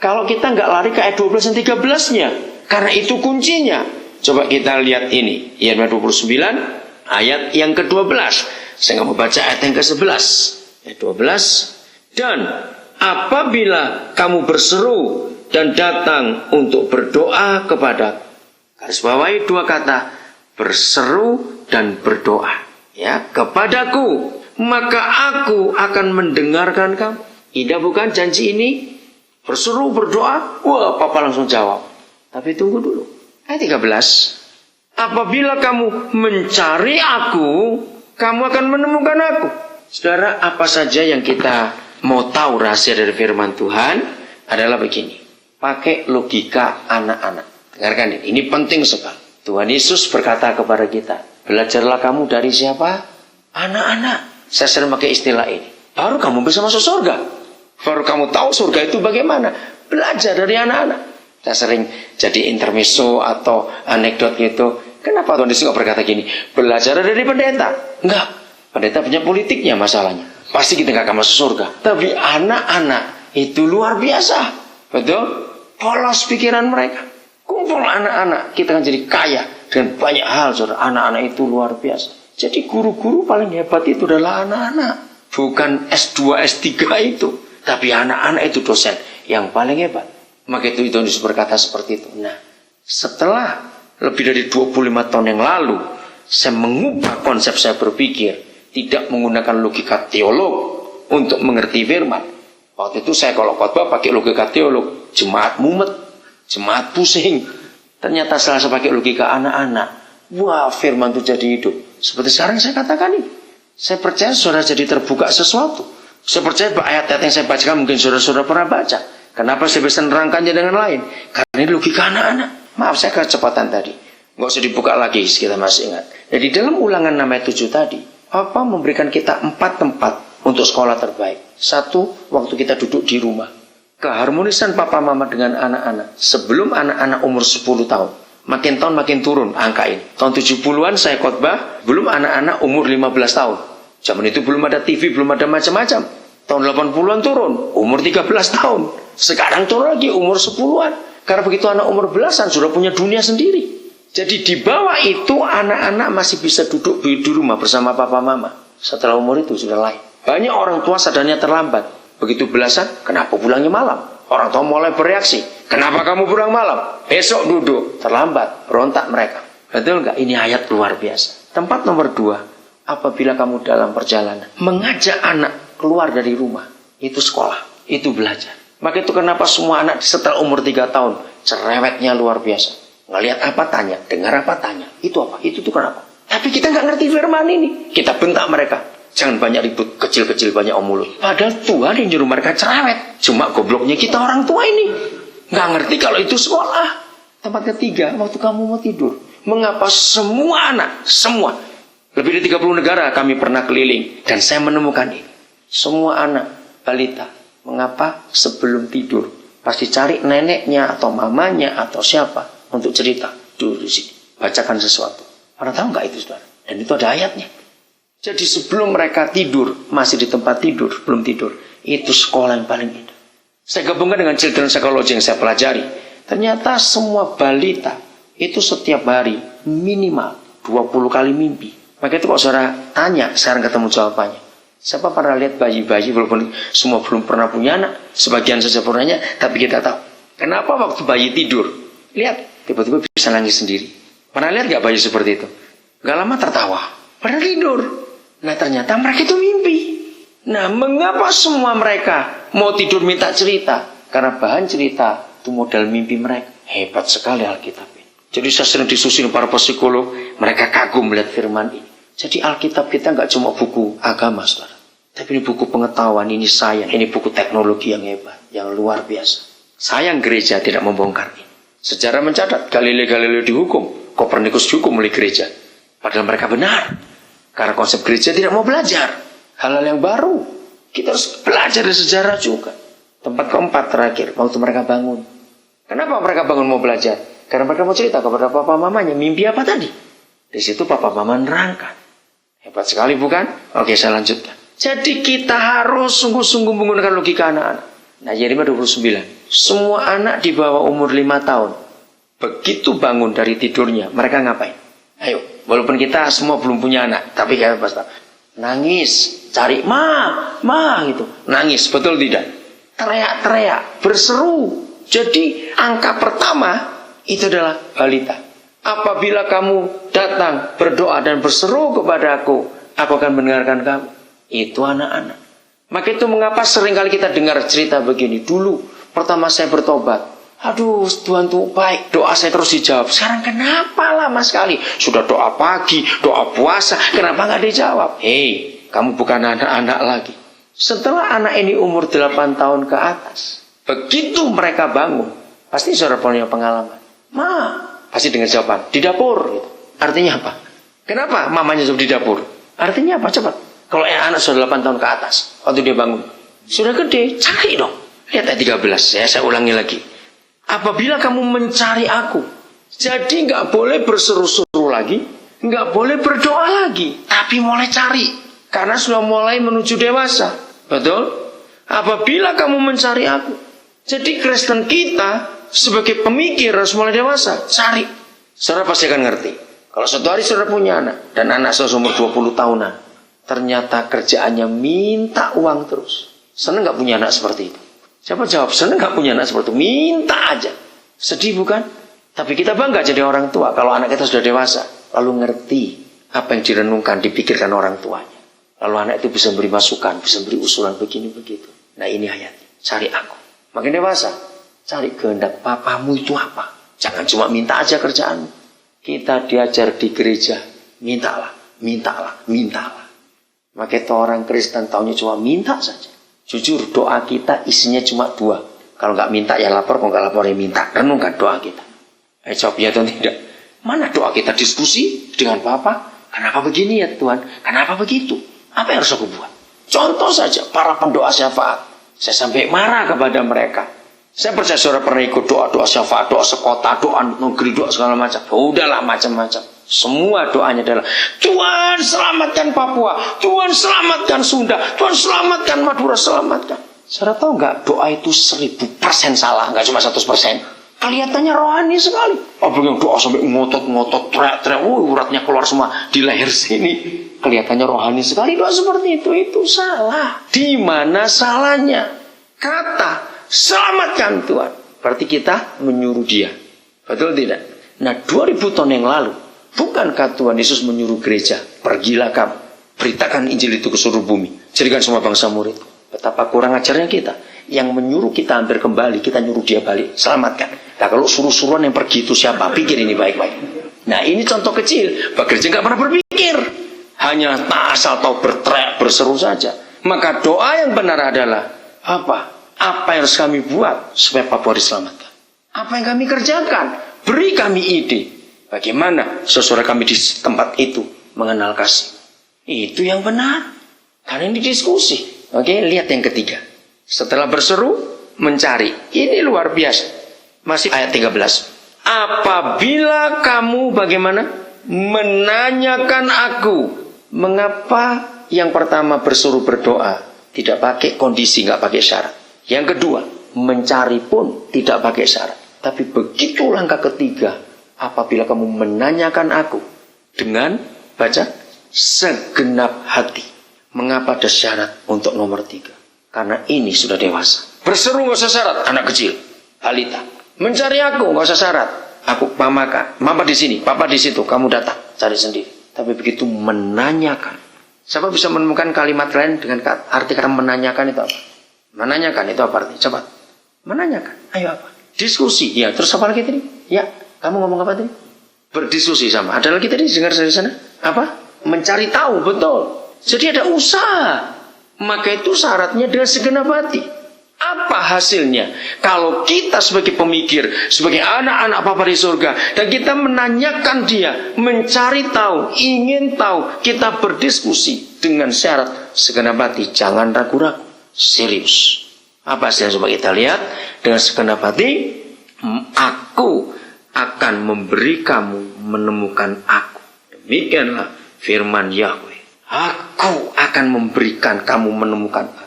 Kalau kita nggak lari ke ayat 12 dan 13-nya. Karena itu kuncinya. Coba kita lihat ini. Ayat 29, ayat yang ke-12. Saya nggak mau baca ayat yang ke-11. Ayat 12. Dan apabila kamu berseru dan datang untuk berdoa kepada, garis bawahi dua kata, berseru dan berdoa, ya, kepadaku, maka aku akan mendengarkan kamu. Indah bukan janji ini? Berseru, berdoa, wah, Papa langsung jawab. Tapi tunggu dulu. Ayat 13. Apabila kamu mencari aku, kamu akan menemukan aku. Saudara, apa saja yang kita mau tahu rahasia dari firman Tuhan adalah begini. Pakai logika anak-anak. Dengarkan ini penting sekali. Tuhan Yesus berkata kepada kita, belajarlah kamu dari siapa? Anak-anak. Saya sering pakai istilah ini. Baru kamu bisa masuk surga. Baru kamu tahu surga itu bagaimana. Belajar dari anak-anak. Saya sering jadi intermezzo atau anekdot gitu. Kenapa Tuhan Yesus berkata gini? Belajar dari pendeta. Enggak. Pendeta punya politiknya masalahnya. Pasti kita gak akan masuk surga. Tapi anak-anak itu luar biasa. Betul? Polos pikiran mereka. Kumpul anak-anak. Kita akan jadi kaya. Dengan banyak hal, saudara. Anak-anak itu luar biasa. Jadi guru-guru paling hebat itu adalah anak-anak. Bukan S2, S3 itu. Tapi anak-anak itu dosen yang paling hebat. Maka itu Tuhan Yesus berkata seperti itu. Nah, setelah lebih dari 25 tahun yang lalu, saya mengubah konsep saya berpikir. Tidak menggunakan logika teolog untuk mengerti firman. Waktu itu saya kalau khotbah pakai logika teolog. Jemaat mumet, jemaat pusing. Ternyata setelah saya pakai logika anak-anak, wah, firman itu jadi hidup. Seperti sekarang saya katakan ini. Saya percaya saudara jadi terbuka sesuatu. Saya percaya ayat-ayat yang saya bacakan mungkin saudara-saudara pernah baca. Kenapa saya bisa nerangkannya dengan lain? Karena ini logika anak-anak. Maaf saya kecepatan tadi. Nggak usah dibuka lagi, kita masih ingat. Jadi dalam ulangan 6 ayat 7 tadi, Papa memberikan kita 4 tempat untuk sekolah terbaik. 1, waktu kita duduk di rumah. Keharmonisan Papa Mama dengan anak-anak. Sebelum anak-anak umur 10 tahun. Makin tahun makin turun angka ini. Tahun 70-an saya khotbah, belum anak-anak umur 15 tahun. Zaman itu belum ada TV, belum ada macam-macam. Tahun 80-an turun, umur 13 tahun. Sekarang turun lagi, umur 10-an. Karena begitu anak umur belasan, sudah punya dunia sendiri. Jadi di bawah itu, anak-anak masih bisa duduk di rumah bersama papa mama. Setelah umur itu sudah lain. Banyak orang tua sadarnya terlambat. Begitu belasan, kenapa pulangnya malam? Orang tua mulai bereaksi. Kenapa kamu pulang malam? Besok duduk. Terlambat, berontak mereka. Betul nggak? Ini ayat luar biasa. Tempat nomor 2. Apabila kamu dalam perjalanan mengajak anak keluar dari rumah, itu sekolah, itu belajar. Maka itu kenapa semua anak setelah umur 3 tahun cerewetnya luar biasa. Ngelihat apa tanya, dengar apa tanya. Itu apa? Itu tuh kenapa? Tapi kita nggak ngerti firman ini. Kita bentak mereka. Jangan banyak ribut, kecil-kecil banyak om mulut. Padahal Tuhan yang nyuruh mereka cerewet. Cuma gobloknya kita orang tua ini. Nggak ngerti kalau itu sekolah. Tempat ketiga, waktu kamu mau tidur. Mengapa semua anak, semua, lebih dari 30 negara kami pernah keliling. Dan saya menemukan ini. Semua anak, balita, mengapa sebelum tidur pasti cari neneknya atau mamanya atau siapa untuk cerita. Dulu di sini, bacakan sesuatu. Pernah tahu nggak itu, saudara? Dan itu ada ayatnya. Jadi sebelum mereka tidur, masih di tempat tidur, belum tidur, itu sekolah yang paling indah. Saya gabungkan dengan children psychology yang saya pelajari. Ternyata semua balita itu setiap hari minimal 20 kali mimpi. Maka itu kalau saudara tanya, sekarang ketemu jawabannya. Siapa pernah lihat bayi-bayi, walaupun semua belum pernah punya anak, sebagian saja pernahnya, tapi kita tahu. Kenapa waktu bayi tidur, lihat, tiba-tiba bisa nangis sendiri. Pernah lihat gak bayi seperti itu? Gak lama tertawa, pada tidur. Nah ternyata mereka itu mimpi. Nah mengapa semua mereka mau tidur minta cerita? Karena bahan cerita itu modal mimpi mereka. Hebat sekali Alkitab ini. Jadi saya sering disusun para psikolog, mereka kagum melihat firman ini. Jadi Alkitab kita nggak cuma buku agama, saudara. Tapi ini buku pengetahuan, ini sains, ini buku teknologi yang hebat, yang luar biasa. Sayang gereja tidak membongkar ini. Sejarah mencatat, Galileo dihukum, Kopernikus dihukum oleh gereja. Padahal mereka benar. Karena konsep gereja tidak mau belajar hal-hal yang baru. Kita harus belajar dari sejarah juga. Tempat keempat terakhir, waktu mereka bangun. Kenapa mereka bangun mau belajar? Karena mereka mau cerita kepada papa mamanya, mimpi apa tadi? Di situ papa mama nerangkan. Hebat sekali bukan? Oke, saya lanjutkan. Jadi kita harus sungguh-sungguh menggunakan logika anak-anak. Nah, Yeremia 29. Semua anak di bawah umur 5 tahun, begitu bangun dari tidurnya, mereka ngapain? Ayo, walaupun kita semua belum punya anak, tapi kayak pasti nangis, cari ma gitu. Nangis, betul tidak? Teriak-teriak, berseru. Jadi angka pertama itu adalah balita. Apabila kamu datang berdoa dan berseru kepada aku akan mendengarkan kamu. Itu anak-anak. Maka itu mengapa seringkali kita dengar cerita begini. Dulu pertama saya bertobat, aduh Tuhan tuh baik, doa saya terus dijawab. Sekarang kenapa lama sekali? Sudah doa pagi, doa puasa, kenapa nggak dijawab? Hei, kamu bukan anak-anak lagi. Setelah anak ini umur 8 tahun ke atas, begitu mereka bangun, pasti saudara punya pengalaman. Pasti dengan jawaban, di dapur. Gitu. Artinya apa? Kenapa mamanya jawab di dapur? Artinya apa? Cepat. Kalau anak sudah 8 tahun ke atas, waktu dia bangun, sudah gede, cari dong. Lihat ayat 13, saya ulangi lagi. Apabila kamu mencari aku, jadi nggak boleh berseru-seru lagi, nggak boleh berdoa lagi, tapi mulai cari. Karena sudah mulai menuju dewasa. Betul? Apabila kamu mencari aku. Jadi Kristen kita sebagai pemikir harus mulai dewasa. Cari. Saudara pasti akan ngerti. Kalau suatu hari saudara punya anak, dan anak saudara umur 20 tahunan, ternyata kerjaannya minta uang terus. Senang gak punya anak seperti itu? Siapa jawab? Senang gak punya anak seperti itu? Minta aja. Sedih bukan? Tapi kita bangga jadi orang tua kalau anak kita sudah dewasa. Lalu ngerti apa yang direnungkan, dipikirkan orang tuanya. Lalu anak itu bisa beri masukan, bisa beri usulan begini begitu. Nah ini ayat. Cari aku. Makin dewasa, cari kehendak papamu itu apa. Jangan cuma minta aja kerjaan. Kita diajar di gereja, mintalah, mintalah, mintalah. Maka itu orang Kristen taunya cuma minta saja. Jujur doa kita isinya cuma 2. Kalau nggak minta ya lapor, kalau nggak lapor ya minta. Renungkan doa kita. Jawab ya atau tidak. Mana doa kita diskusi dengan Papa? Kenapa begini ya Tuhan? Kenapa begitu? Apa yang harus aku buat? Contoh saja para pendoa syafaat. Saya sampai marah kepada mereka. Saya percaya saudara pernah ikut doa-doa syafaat, doa sekota, doa negeri, doa segala macam. Udahlah macam-macam. Semua doanya adalah Tuhan selamatkan Papua, Tuhan selamatkan Sunda, Tuhan selamatkan Madura, selamatkan. Saudara tahu nggak doa itu 1000% salah, nggak cuma 100%. Kelihatannya rohani sekali. Apalagi yang doa sampai ngotot-ngotot, teriak-teriak, uratnya keluar semua di leher sini. Kelihatannya rohani sekali doa seperti itu salah. Di mana salahnya? Kata selamatkan Tuhan. Berarti kita menyuruh dia. Betul tidak? Nah 2000 tahun yang lalu, bukankah Tuhan Yesus menyuruh gereja, pergilah kamu, beritakan Injil itu ke seluruh bumi, jadikan semua bangsa murid. Betapa kurang ajarnya kita. Yang menyuruh kita hampir kembali, kita nyuruh dia balik, selamatkan. Nah kalau suruh-suruhan yang pergi itu siapa? Pikir ini baik-baik. Nah ini contoh kecil. Pak gereja nggak pernah berpikir, hanya asal tahu berteriak, berseru saja. Maka doa yang benar adalah apa? Apa yang harus kami buat supaya Papua diselamatkan? Apa yang kami kerjakan? Beri kami ide. Bagaimana saudara kami di tempat itu mengenal kasih? Itu yang benar. Karena ini diskusi. Oke, lihat yang ketiga. Setelah berseru, mencari. Ini luar biasa. Masih ayat 13. Apabila kamu bagaimana? Menanyakan aku. Mengapa yang pertama berseru berdoa? Tidak pakai kondisi, nggak pakai syarat. Yang kedua, mencari pun tidak pakai syarat. Tapi begitu langkah ketiga, apabila kamu menanyakan aku dengan baca segenap hati. Mengapa ada syarat untuk nomor 3? Karena ini sudah dewasa. Berseru nggak usah syarat, anak kecil, balita. Mencari aku nggak usah syarat. Aku mama di sini, papa di situ, kamu datang cari sendiri. Tapi begitu menanyakan, siapa bisa menemukan kalimat lain dengan arti kata menanyakan itu apa? Menanyakan itu apa arti? Coba. Menanyakan. Ayo apa? Diskusi. Ya, terus apa lagi tadi? Ya, kamu ngomong apa tadi? Berdiskusi sama. Ada lagi tadi dengar dari sana? Apa? Mencari tahu, betul. Jadi ada usaha. Maka itu syaratnya dengan segenap hati. Apa hasilnya? Kalau kita sebagai pemikir, sebagai anak-anak Bapa di surga, dan kita menanyakan dia, mencari tahu, ingin tahu, kita berdiskusi dengan syarat segenap hati. Jangan ragu-ragu. Serius. Apa hasilnya? Coba kita lihat. Dengan segenap hati, aku akan memberi kamu menemukan aku. Demikianlah firman Yahweh. Aku akan memberikan kamu menemukan aku.